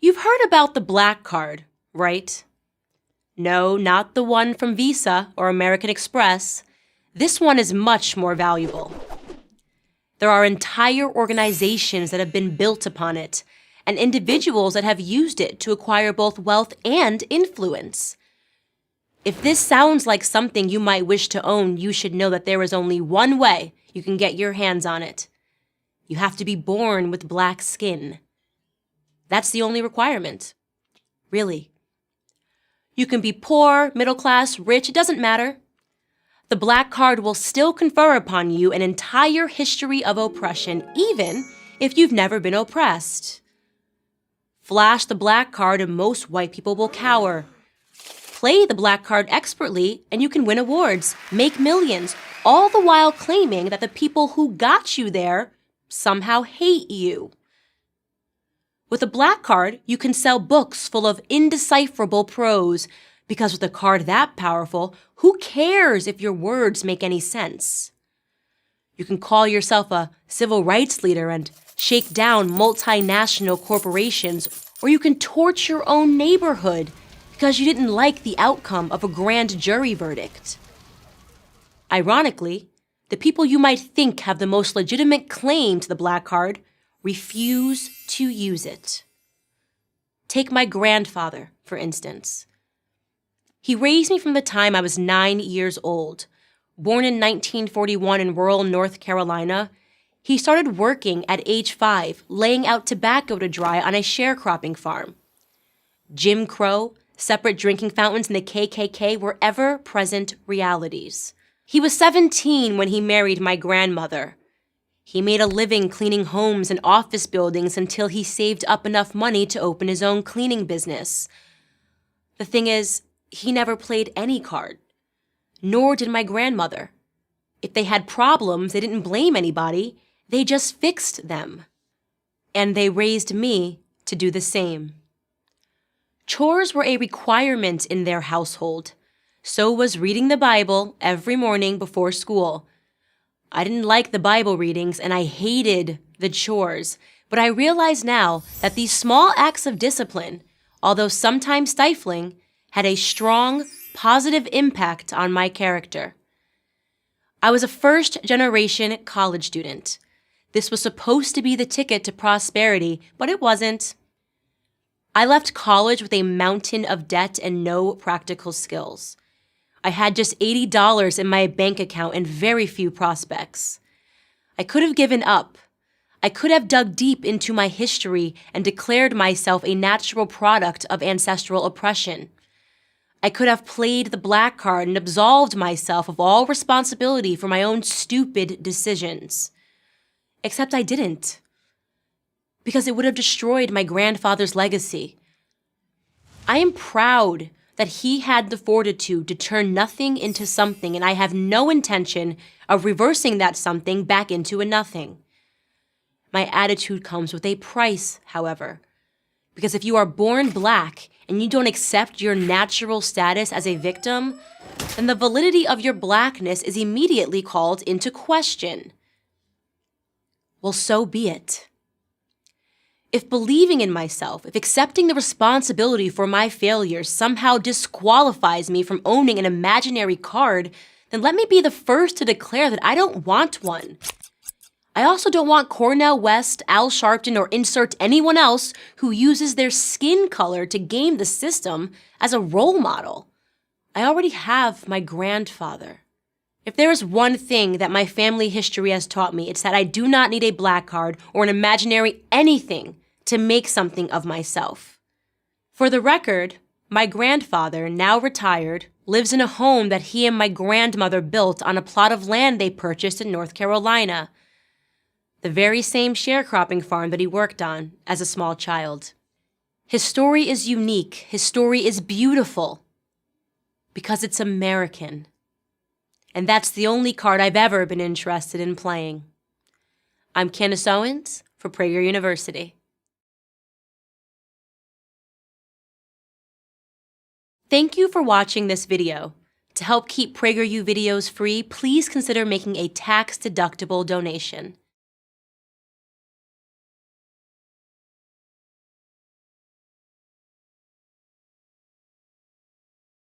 You've heard about the black card, right? No, not the one from Visa or American Express. This one is much more valuable. There are entire organizations that have been built upon it, and individuals that have used it to acquire both wealth and influence. If this sounds like something you might wish to own, you should know that there is only one way you can get your hands on it. You have to be born with black skin. That's the only requirement. Really. You can be poor, middle class, rich, it doesn't matter. The black card will still confer upon you an entire history of oppression, even if you've never been oppressed. Flash the black card and most white people will cower. Play the black card expertly and you can win awards, make millions, all the while claiming that the people who got you there somehow hate you. With a black card, you can sell books full of indecipherable prose, because with a card that powerful, who cares if your words make any sense? You can call yourself a civil rights leader and shake down multinational corporations, or you can torch your own neighborhood because you didn't like the outcome of a grand jury verdict. Ironically, the people you might think have the most legitimate claim to the black card refuse to use it. Take my grandfather, for instance. He raised me from the time I was 9 years old. Born in 1941 in rural North Carolina, he started working at age 5, laying out tobacco to dry on a sharecropping farm. Jim Crow, separate drinking fountains, and the KKK were ever-present realities. He was 17 when he married my grandmother. He made a living cleaning homes and office buildings until he saved up enough money to open his own cleaning business. The thing is, he never played any card. Nor did my grandmother. If they had problems, they didn't blame anybody. They just fixed them. And they raised me to do the same. Chores were a requirement in their household. So was reading the Bible every morning before school. I didn't like the Bible readings and I hated the chores, but I realize now that these small acts of discipline, although sometimes stifling, had a strong, positive impact on my character. I was a first-generation college student. This was supposed to be the ticket to prosperity, but it wasn't. I left college with a mountain of debt and no practical skills. I had just $80 in my bank account and very few prospects. I could have given up. I could have dug deep into my history and declared myself a natural product of ancestral oppression. I could have played the black card and absolved myself of all responsibility for my own stupid decisions. Except I didn't. Because it would have destroyed my grandfather's legacy. I am proud that he had the fortitude to turn nothing into something, and I have no intention of reversing that something back into a nothing. My attitude comes with a price, however, because if you are born black and you don't accept your natural status as a victim, then the validity of your blackness is immediately called into question. Well, so be it. If believing in myself, if accepting the responsibility for my failures somehow disqualifies me from owning an imaginary card, then let me be the first to declare that I don't want one. I also don't want Cornel West, Al Sharpton, or insert anyone else who uses their skin color to game the system as a role model. I already have my grandfather. If there is one thing that my family history has taught me, it's that I do not need a black card or an imaginary anything to make something of myself. For the record, my grandfather, now retired, lives in a home that he and my grandmother built on a plot of land they purchased in North Carolina, the very same sharecropping farm that he worked on as a small child. His story is unique. His story is beautiful because it's American. And that's the only card I've ever been interested in playing. I'm Candace Owens for Prager University. Thank you for watching this video. To help keep PragerU videos free, please consider making a tax-deductible donation.